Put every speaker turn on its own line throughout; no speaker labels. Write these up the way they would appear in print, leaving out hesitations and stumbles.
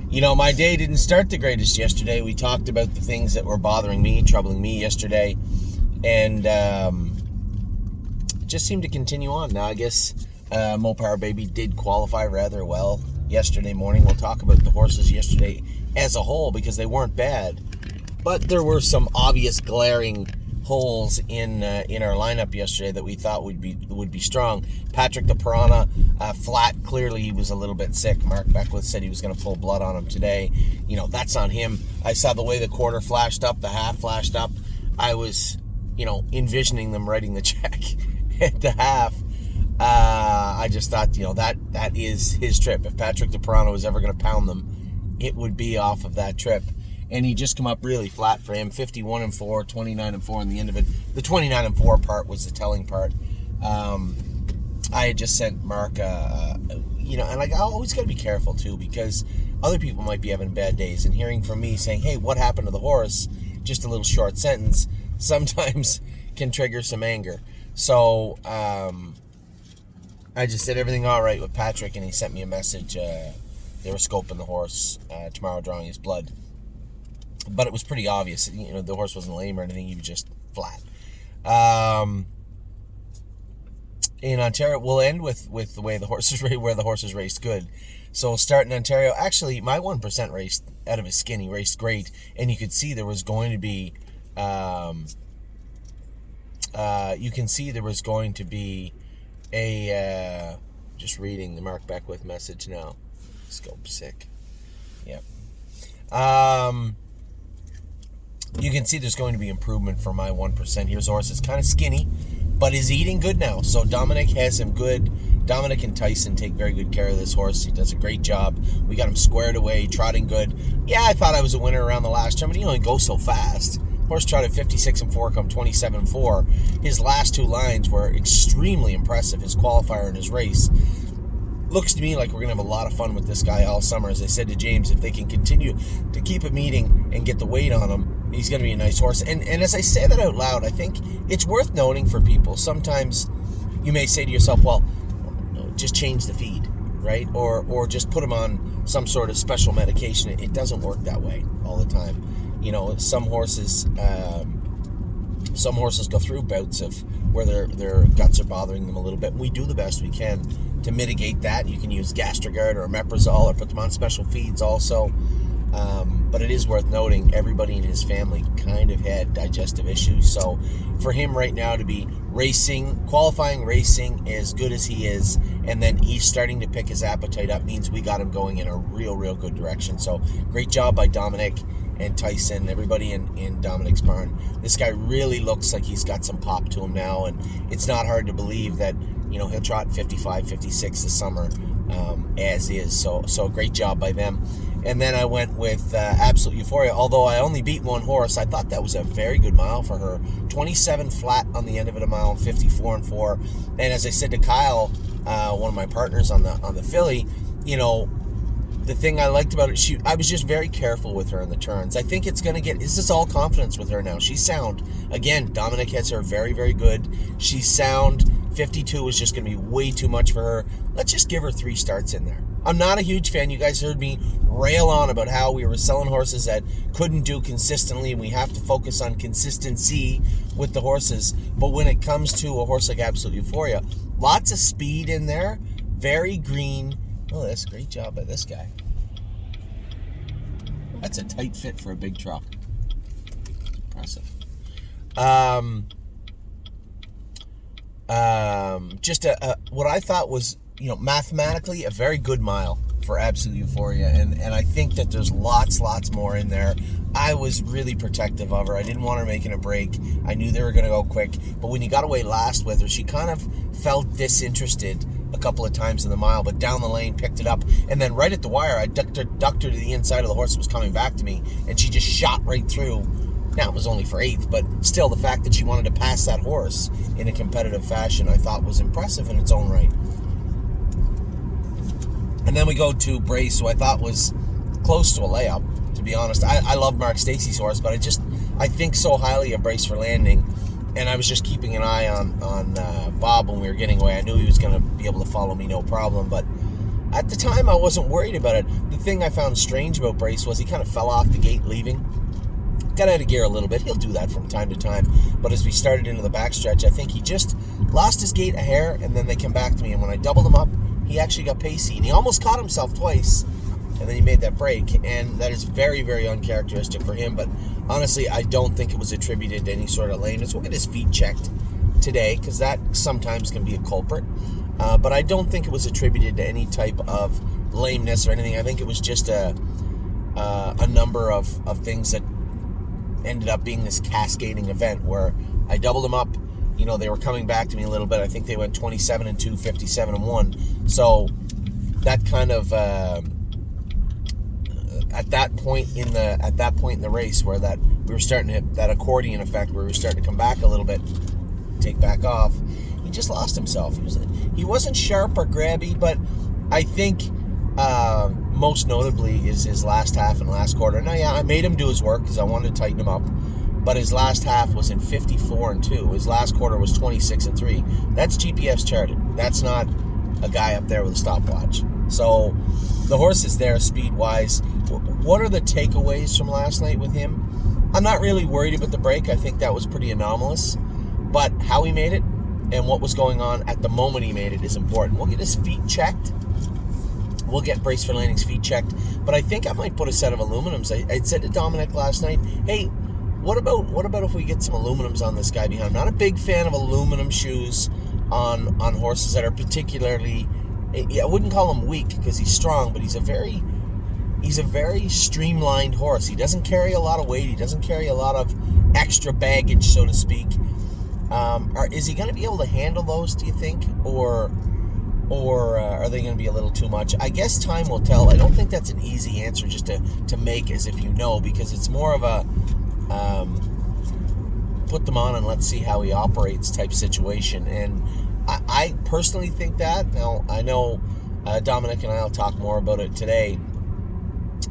My day didn't start the greatest yesterday. We talked about the things that were bothering me, troubling me yesterday, and it just seemed to continue on. Now, I guess Mopower Baby did qualify rather well yesterday morning. We'll talk about the horses yesterday as a whole because they weren't bad, but there were some obvious glaring holes in our lineup yesterday that we thought would be strong. Patrick the Piranha, flat. Clearly he was a little bit sick. Mark Beckwith said he was going to pull blood on him today. That's on him. I saw the way the quarter flashed up, the half flashed up. I was, envisioning them writing the check at the half. I just thought, that is his trip. If Patrick the Piranha was ever going to pound them, it would be off of that trip. And he just come up really flat for him. 51-4, 29-4 in the end of it. The 29-4 part was the telling part. I had just sent Mark, and I always got to be careful too, because other people might be having bad days, and hearing from me saying, "Hey, what happened to the horse?" Just a little short sentence sometimes can trigger some anger. So I just said everything all right with Patrick, and he sent me a message. They were scoping the horse tomorrow, drawing his blood. But it was pretty obvious. The horse wasn't lame or anything. He was just flat. In Ontario, we'll end with the way the horses where the horses raced good. So we'll start in Ontario. Actually, my 1% raced out of his skin. He raced great, and you could see there was going to be. You can see there was going to be a. Just reading the Mark Beckwith message now. Scope sick. Yep. You can see there's going to be improvement for my 1%. Here's horse. It's kind of skinny, but is eating good now. So Dominic has him good. Dominic and Tyson take very good care of this horse. He does a great job. We got him squared away, trotting good. Yeah, I thought I was a winner around the last term, but he only goes so fast. Horse trotted 56-4, come 27-4. His last two lines were extremely impressive, his qualifier and his race. Looks to me like we're going to have a lot of fun with this guy all summer. As I said to James, if they can continue to keep him eating and get the weight on him, he's going to be a nice horse. And as I say that out loud, I think it's worth noting for people. Sometimes you may say to yourself, well, just change the feed, right? Or just put him on some sort of special medication. It doesn't work that way all the time. Some horses go through bouts of where their guts are bothering them a little bit. We do the best we can to mitigate that. You can use Gastrogard or Omeprazole or put them on special feeds also. But it is worth noting everybody in his family kind of had digestive issues. So for him right now to be qualifying racing as good as he is, and then he's starting to pick his appetite up, means we got him going in a real good direction. So great job by Dominic and Tyson, everybody in Dominic's barn. This guy really looks like he's got some pop to him now, and it's not hard to believe that he'll trot 55, 56 this summer as is. So great job by them. And then I went with Absolute Euphoria. Although I only beat one horse, I thought that was a very good mile for her. 27 flat on the end of it, a mile, 54-4. And as I said to Kyle, one of my partners on the filly, the thing I liked about it, I was just very careful with her in the turns. I think this is all confidence with her now. She's sound. Again, Dominic has her very, very good. She's sound. 52 is just going to be way too much for her. Let's just give her 3 starts in there. I'm not a huge fan. You guys heard me rail on about how we were selling horses that couldn't do consistently, and we have to focus on consistency with the horses. But when it comes to a horse like Absolute Euphoria, lots of speed in there, very green. Oh, that's a great job by this guy. That's a tight fit for a big truck. Impressive. Just what I thought was, mathematically a very good mile for Absolute Euphoria, and I think that there's lots more in there. I was really protective of her. I didn't want her making a break. I knew they were going to go quick, but when you got away last with her, she kind of felt disinterested a couple of times in the mile, but down the lane picked it up, and then right at the wire, I ducked her to the inside of the horse that was coming back to me, and she just shot right through. Now, it was only for 8th, but still, the fact that she wanted to pass that horse in a competitive fashion, I thought was impressive in its own right. And then we go to Brace, who I thought was close to a layup, to be honest. I love Mark Stacey's horse, but I think so highly of Brace for Landing, and I was just keeping an eye on Bob when we were getting away. I knew he was going to be able to follow me, no problem, but At the time, I wasn't worried about it. The thing I found strange about Brace was he kind of fell off the gate leaving. Got out of gear a little bit. He'll do that from time to time. But as we started into the backstretch, I think he just lost his gate a hair, and then they came back to me. And when I doubled him up, he actually got pacey. And he almost caught himself twice, and then he made that break. And that is very, very uncharacteristic for him. But honestly, I don't think it was attributed to any sort of lameness. We'll get his feet checked today, because that sometimes can be a culprit. But I don't think it was attributed to any type of lameness or anything. I think it was just a number of things that ended up being this cascading event where I doubled them up. You know, they were coming back to me a little bit. I think they went 27-2, 57-1. So that kind of at that point in the race where that we were starting to hit that accordion effect, where we were starting to come back a little bit, take back off, he just lost himself. He wasn't sharp or grabby, but I think most notably is his last half and last quarter. Now, yeah, I made him do his work because I wanted to tighten him up, but his last half was in 54-2. His last quarter was 26-3. That's GPS charted. That's not a guy up there with a stopwatch. So the horse is there speed-wise. What are the takeaways from last night with him? I'm not really worried about the break. I think that was pretty anomalous. But how he made it and what was going on at the moment he made it is important. We'll get his feet checked. We'll get Brace Verlaning's feet checked. But I think I might put a set of aluminums. I said to Dominic last night, hey, what about if we get some aluminums on this guy behind him? Not a big fan of aluminum shoes on horses that are particularly, I wouldn't call him weak because he's strong, but he's a very streamlined horse. He doesn't carry a lot of weight. He doesn't carry a lot of extra baggage, so to speak. Is he going to be able to handle those, do you think? Or are they going to be a little too much? I guess time will tell. I don't think that's an easy answer just to make as if you know, because it's more of a put them on and let's see how he operates type situation. And I personally think that. Now, I know Dominic and I will talk more about it today.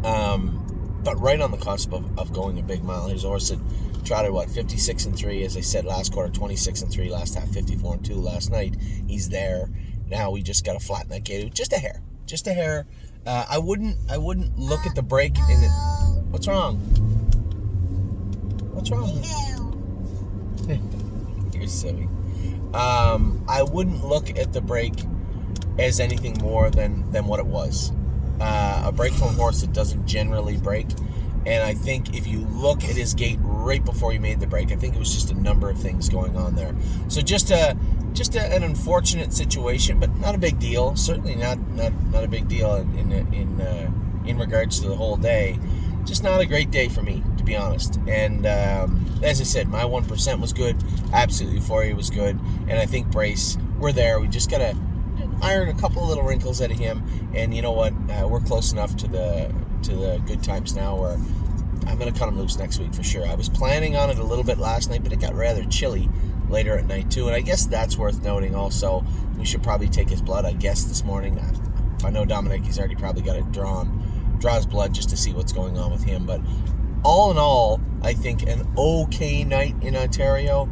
But right on the cusp of going a big mile. His horse had trotted, 56-3, as I said, last quarter, 26-3, last half, 54-2 last night. He's there. Now we just got to flatten that gate. Just a hair. I wouldn't look at the break in it. What's wrong? You're silly. I wouldn't look at the break as anything more than what it was. A break from a horse that doesn't generally break. And I think if you look at his gait right before he made the break, I think it was just a number of things going on there. So just an unfortunate situation, but not a big deal. Certainly not a big deal in regards to the whole day. Just not a great day for me, to be honest. And as I said, my 1% was good. Absolutely, Euphoria was good. And I think Brace, we're there. We just got to iron a couple of little wrinkles out of him. And you know what? We're close enough to the good times now where I'm going to cut him loose next week for sure. I was planning on it a little bit last night, but it got rather chilly later at night too. And I guess that's worth noting also. We should probably take his blood, I guess, this morning. If I know Dominic, he's already probably got it draw his blood just to see what's going on with him. But all in all, I think an okay night in Ontario.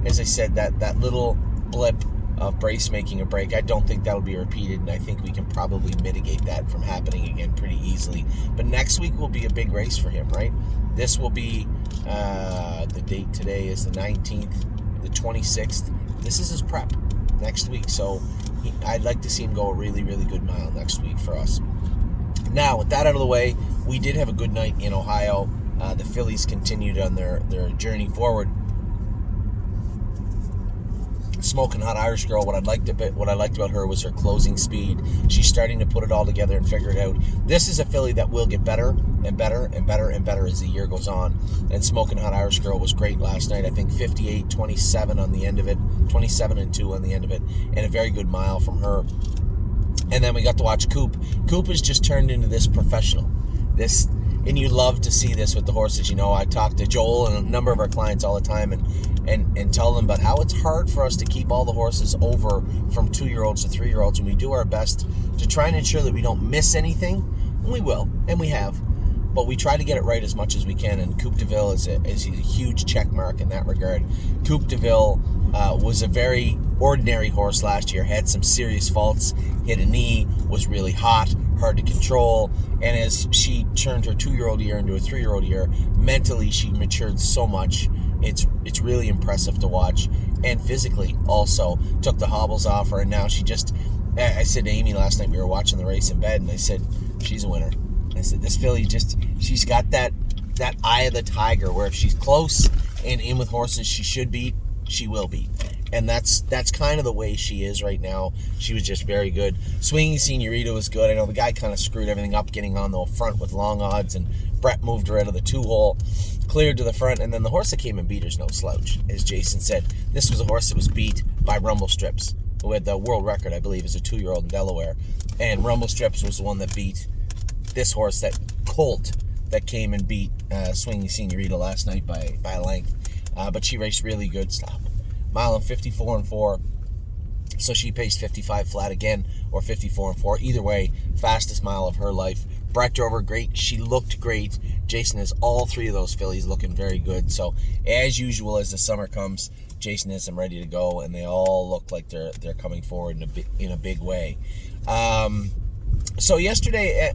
As I said, that little blip of Brace making a break, I don't think that'll be repeated, and I think we can probably mitigate that from happening again pretty easily. But next week will be a big race for him, right? This will be, the date today is the 19th, the 26th. This is his prep next week, so I'd like to see him go a really, really good mile next week for us. Now, with that out of the way, we did have a good night in Ohio. The fillies continued on their journey forward. Smoking Hot Irish Girl, what I liked about her was her closing speed. She's starting to put it all together and figure it out. This is a filly that will get better and better and better and better as the year goes on. And Smoking Hot Irish Girl was great last night. I think 58-27 on the end of it, 27-2 on the end of it, and a very good mile from her. And then we got to watch Coop. Coop has just turned into this professional. And you love to see this with the horses. You know, I talk to Joel and a number of our clients all the time and tell them about how it's hard for us to keep all the horses over from 2-year-olds to 3-year-olds, and we do our best to try and ensure that we don't miss anything. And we will, and we have. But we try to get it right as much as we can, and Coupe de Ville is a huge check mark in that regard. Coupe de Ville was a very ordinary horse last year, had some serious faults, hit a knee, was really hot, hard to control, and as she turned her 2-year-old year into a 3-year-old year, mentally she matured so much. It's really impressive to watch, and physically also took the hobbles off her, and now she just, I said to Amy last night, we were watching the race in bed, and I said, she's a winner. I said, this filly she's got that eye of the tiger, where if she's close and in with horses she should beat, she will beat. And that's kind of the way she is right now. She was just very good. Swinging Senorita was good. I know the guy kind of screwed everything up getting on the front with long odds, and Brett moved her out of the 2-hole, cleared to the front, and then the horse that came and beat her's no slouch. As Jason said, this was a horse that was beat by Rumble Strips, who had the world record, I believe, as a 2-year-old in Delaware. And Rumble Strips was the one that beat this horse, that colt that came and beat Swinging Senorita last night by a length. But she raced really good. Stop. Mile and 54 and 4. So she paced 55 flat again, or 54 and 4. Either way, fastest mile of her life. Brett drove her great. She looked great. Jason has all 3 of those fillies looking very good. So as usual, as the summer comes, Jason has them ready to go, and they all look like they're coming forward in a big way. So yesterday,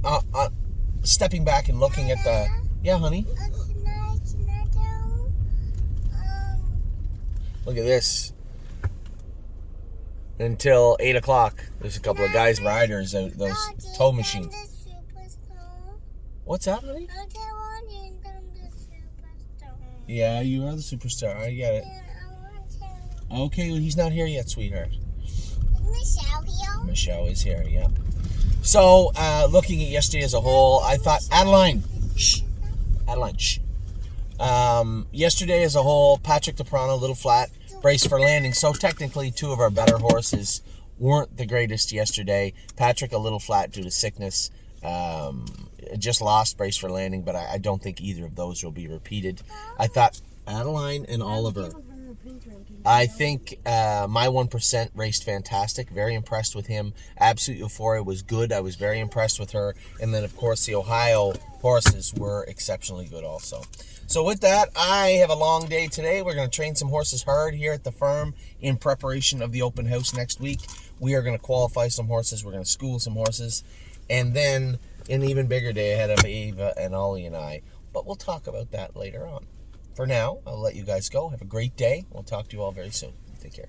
stepping back and looking at the... Yeah, honey? Look at this. Until 8 o'clock, there's a couple of guys, riders, out those tow machines. What's that, honey? Yeah, you are the superstar. I get it. Okay, well, he's not here yet, sweetheart.
Michelle here?
Michelle is here, yeah. So, looking at yesterday as a whole, I thought, Adeline, shh. Adeline, shh. Yesterday as a whole, Patrick DePrano, little flat, braced for landing. So technically 2 of our better horses weren't the greatest yesterday. Patrick a little flat due to sickness. Just lost brace for landing, but I don't think either of those will be repeated. I thought Adeline and Oliver. I think my 1% raced fantastic. Very impressed with him. Absolute Euphoria was good. I was very impressed with her. And then, of course, the Ohio horses were exceptionally good also. So with that, I have a long day today. We're going to train some horses hard here at the farm in preparation of the open house next week. We are going to qualify some horses. We're going to school some horses. And then an even bigger day ahead of Ava and Ollie and I. But we'll talk about that later on. For now, I'll let you guys go. Have a great day. We'll talk to you all very soon. Take care.